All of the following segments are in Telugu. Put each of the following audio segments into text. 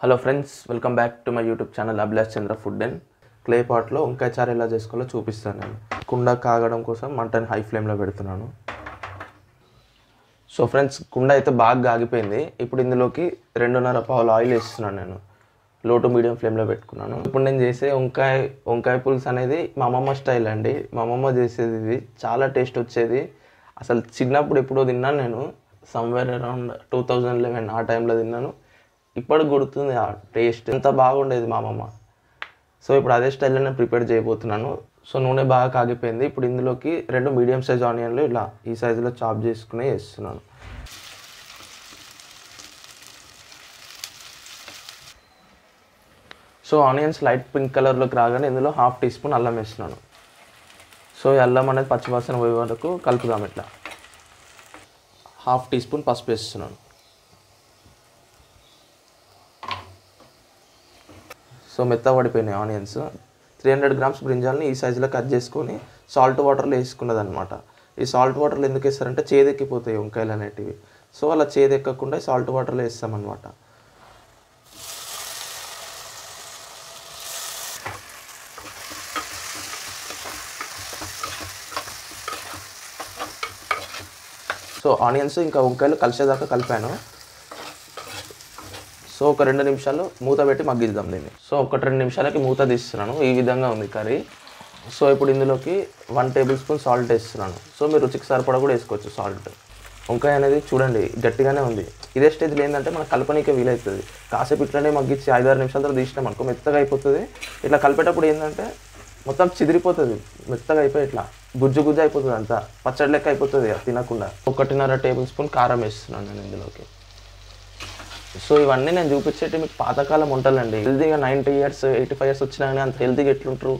Hello friends, welcome back to my YouTube channel Abhilash Chandra food and clay పాట్లో వంకాయ చారు ఎలా చేసుకోవాలో చూపిస్తాను. నేను కుండ కాగడం కోసం మంటని హై ఫ్లేమ్లో పెడుతున్నాను. సో ఫ్రెండ్స్, కుండ అయితే బాగా కాగిపోయింది. ఇప్పుడు ఇందులోకి 2.5 పావులు ఆయిల్ వేస్తున్నాను. నేను లో టు మీడియం ఫ్లేమ్లో పెట్టుకున్నాను. ఇప్పుడు నేను చేసే వంకాయ పులుసు అనేది మా అమ్మమ్మ స్టైల్ అండి. మా అమ్మమ్మ చేసేది ఇది చాలా టేస్ట్ వచ్చేది. అసలు చిన్నప్పుడు ఎప్పుడో తిన్నాను నేను, సమ్వేర్ అరౌండ్ 2011 ఆ టైంలో తిన్నాను. ఇప్పటికి గుర్తుంది ఆ టేస్ట్, ఎంత బాగుండేది మా అమ్మమ్మ. సో ఇప్పుడు అదే స్టైల్లో నేను ప్రిపేర్ చేయబోతున్నాను. సో నూనె బాగా కాగిపోయింది. ఇప్పుడు ఇందులోకి 2 మీడియం సైజ్ ఆనియన్లు ఇలా ఈ సైజులో చాప్ చేసుకుని వేస్తున్నాను. సో ఆనియన్స్ లైట్ పింక్ కలర్లోకి రాగానే ఇందులో 1/2 టీ స్పూన్ అల్లం వేస్తున్నాను. సో ఈ అల్లం అనేది పచ్చివాసన పోయే వరకు కలుపుదాం. ఇట్లా 1/2 టీ స్పూన్ పసుపు వేస్తున్నాను. సో మెత్తగా పడిపోయినాయి ఆనియన్స్. 300 గ్రామ్స్ బ్రింజాల్ని ఈ సైజులో కట్ చేసుకొని సాల్ట్ వాటర్లో వేసుకున్నది అనమాట. ఈ సాల్ట్ వాటర్లో ఎందుకు వేస్తారంటే చేదెక్కిపోతాయి వంకాయలు అనేటివి. సో అలా చేదెక్కకుండా సాల్ట్ వాటర్లో వేస్తామన్నమాట. సో ఆనియన్స్ ఇంకా వంకాయలు కలిసేదాకా కలిపాను. సో ఒక 2 నిమిషాలు మూత పెట్టి మగ్గిద్దాం దీన్ని. సో 1-2 నిమిషాలకి మూత తీస్తున్నాను. ఈ విధంగా ఉంది కర్రీ. సో ఇప్పుడు ఇందులోకి 1 టేబుల్ స్పూన్ సాల్ట్ వేస్తున్నాను. సో మీరు రుచికి సరిపడా కూడా వేసుకోవచ్చు సాల్ట్. వంకాయ అనేది చూడండి గట్టిగానే ఉంది. ఇదే స్టేజ్లో ఏంటంటే మనకు కలపనీకే వీలవుతుంది. కాసేపు ఇట్లనే మగ్గించి 5-6 నిమిషాల తర్వాత తీసినాం అనుకో మెత్తగా అయిపోతుంది. ఇట్లా కలిపేటప్పుడు ఏంటంటే మొత్తం చిదిరిపోతుంది, మెత్తగా అయిపోయి ఇట్లా గుజ్జు గుజ్జు అయిపోతుంది, అంతా పచ్చడి లెక్క అయిపోతుంది తినకుండా. 1.5 టేబుల్ స్పూన్ కారం వేస్తున్నాను నేను ఇందులోకి. సో ఇవన్నీ నేను చూపించేటి మీకు పాతకాలం వంటలండి. హెల్తీగా 90 ఇయర్స్ 85 ఇయర్స్ వచ్చినా కానీ అంత హెల్తీగా ఎట్లుంటారు,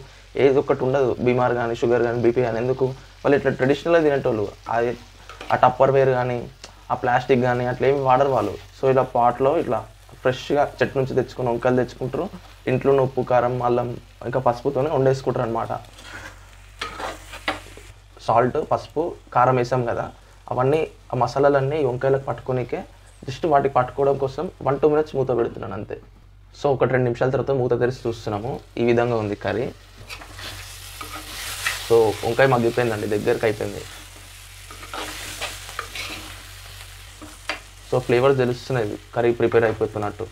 ఏది ఒక్కటి ఉండదు. బీమార్ కానీ షుగర్ కానీ బీపీ కానీ ఎందుకు, వాళ్ళు ఇట్లా ట్రెడిషనల్గా తినేటోళ్ళు. అది ఆ టప్పర్ వేర్ కానీ ఆ ప్లాస్టిక్ కానీ అట్లా ఏమి వాడరు వాళ్ళు. సో ఇలా పాట్లో ఇట్లా ఫ్రెష్గా చెట్టు నుంచి తెచ్చుకుని వంకాయలు తెచ్చుకుంటారు. ఇంట్లో ఉప్పు కారం అల్లం ఇంకా పసుపుతోనే వండేసుకుంటారు అనమాట. సాల్ట్ పసుపు కారం వేసాం కదా, అవన్నీ ఆ మసాలాలన్నీ వంకాయలకు పట్టుకోనికే జస్ట్ వాటికి పట్టుకోవడం కోసం 1-2 మినిట్స్ మూత పెడుతున్నాను అంతే. సో 1-2 నిమిషాల తర్వాత మూత తెరిచి చూస్తున్నాము. ఈ విధంగా ఉంది కర్రీ. సో వంకాయ మగ్గిపోయిందండి, దగ్గరికి అయిపోయింది. సో ఫ్లేవర్స్ తెలుస్తున్నాయి కర్రీ ప్రిపేర్ అయిపోతున్నట్టు.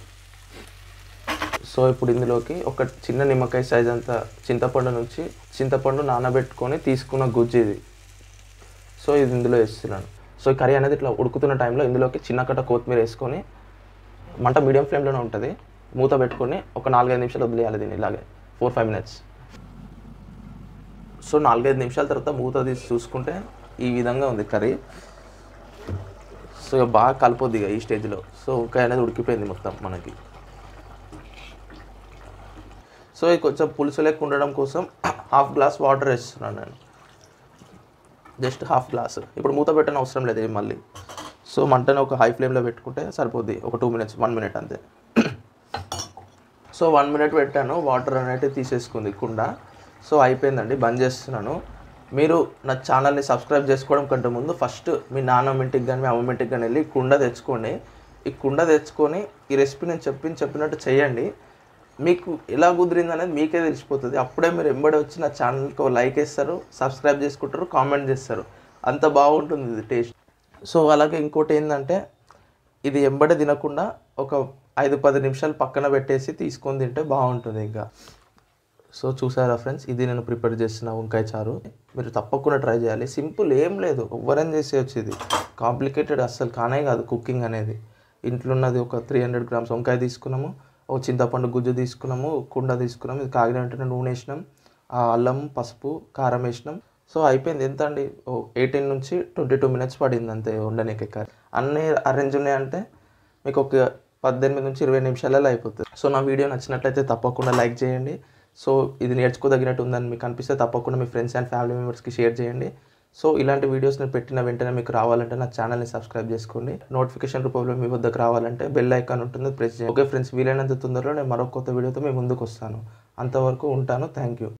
సో ఇప్పుడు ఇందులోకి ఒక చిన్న నిమ్మకాయ సైజ్ అంత చింతపండు నానబెట్టుకొని తీసుకున్న గుజ్జు ఇది. సో ఇది ఇందులో వేస్తున్నాను. సో ఈ కర్రీ అనేది ఇట్లా ఉడుకుతున్న టైంలో ఇందులోకి చిన్న కట్ట కొత్తిమీర వేసుకొని మంట మీడియం ఫ్లేమ్లోనే ఉంటుంది, మూత పెట్టుకొని ఒక 4-5 నిమిషాలు వదిలేయాలి దీన్ని ఇలాగే 4-5 మినిట్స్. సో 4-5 నిమిషాల తర్వాత మూత తీసి చూసుకుంటే ఈ విధంగా ఉంది కర్రీ. సో బాగా కలిపోద్ది ఇక ఈ స్టేజ్లో. సో వంకాయ అనేది ఉడికిపోయింది మొత్తం మనకి. సో ఇది కొంచెం పులుసు లెక్క ఉండడం కోసం 1/2 గ్లాస్ వాటర్ వేస్తున్నాను నేను, జస్ట్ 1/2 గ్లాస్. ఇప్పుడు మూత పెట్టని అవసరం లేదు మళ్ళీ. సో మంటని ఒక హై ఫ్లేమ్లో పెట్టుకుంటే సరిపోద్ది. ఒక 2 మినిట్స్ 1 మినిట్ అంతే. సో 1 మినిట్ పెట్టాను, వాటర్ అనేది తీసేసుకుంది కుండ. సో అయిపోయిందండి, బంద్ చేస్తున్నాను. మీరు నా ఛానల్ని సబ్స్క్రైబ్ చేసుకోవడం కంటే ముందు ఫస్ట్ మీ నాన్నమ్మ ఇంటికి కానీ మీ అమ్మమ్మ ఇంటికి కానీ వెళ్ళి కుండ తెచ్చుకోండి. ఈ కుండ తెచ్చుకొని ఈ రెసిపీ నేను చెప్పినట్టు చేయండి. మీకు ఎలా కుదిరింది అనేది మీకే తెలిసిపోతుంది. అప్పుడే మీరు ఎంబడి వచ్చి నా ఛానల్కి ఒక లైక్ వేస్తారు, సబ్స్క్రైబ్ చేసుకుంటారు, కామెంట్ చేస్తారు. అంత బాగుంటుంది ఇది టేస్ట్. సో అలాగే ఇంకోటి ఏంటంటే ఇది ఎంబడి తినకుండా ఒక 5-10 నిమిషాలు పక్కన పెట్టేసి తీసుకొని తింటే బాగుంటుంది ఇంకా. సో చూసారా ఫ్రెండ్స్, ఇది నేను ప్రిపేర్ చేసిన వంకాయ చారు. మీరు తప్పకుండా ట్రై చేయాలి. సింపుల్, ఏం లేదు, ఎవరైనా చేసేయచ్చు. ఇది కాంప్లికేటెడ్ అస్సలు కానే కాదు కుకింగ్ అనేది. ఇంట్లో ఉన్నది ఒక 300 గ్రామ్స్ వంకాయ తీసుకున్నాము, ఒక చింతపండు గుజ్జు తీసుకున్నాము, కుండ తీసుకున్నాము. ఇది కాగిన వెంటనే నూనె వేసినాం, అల్లం పసుపు కారం వేసినాం. సో అయిపోయింది. ఎంత అండి, 18 నుంచి 22 మినిట్స్ పడింది అంతే వండనీకి కర్రీ. అన్నీ అరేంజ్ ఉన్నాయంటే మీకు ఒక 18 నుంచి 20 నిమిషాలలో అయిపోతుంది. సో నా వీడియో నచ్చినట్లయితే తప్పకుండా లైక్ చేయండి. సో ఇది నేర్చుకోదగినట్టు ఉందని మీకు అనిపిస్తే తప్పకుండా మీ ఫ్రెండ్స్ అండ్ ఫ్యామిలీ మెంబర్స్కి షేర్ చేయండి. సో ఇలాంటి వీడియోస్ నేను పెట్టిన వెంటనే మీకు రావాలంటే నా ఛానల్ని సబ్స్క్రైబ్ చేసుకోండి. నోటిఫికేషన్ రూపంలో మీ వద్దకు రావాలంటే బెల్ ఐకాన్ ఉంటుంది, ప్రెస్ చేయండి. ఓకే ఫ్రెండ్స్, వీలైనంత తొందరలో నేను మరో కొత్త వీడియోతో మీ ముందుకు వస్తాను. అంతవరకు ఉంటాను. Thank you.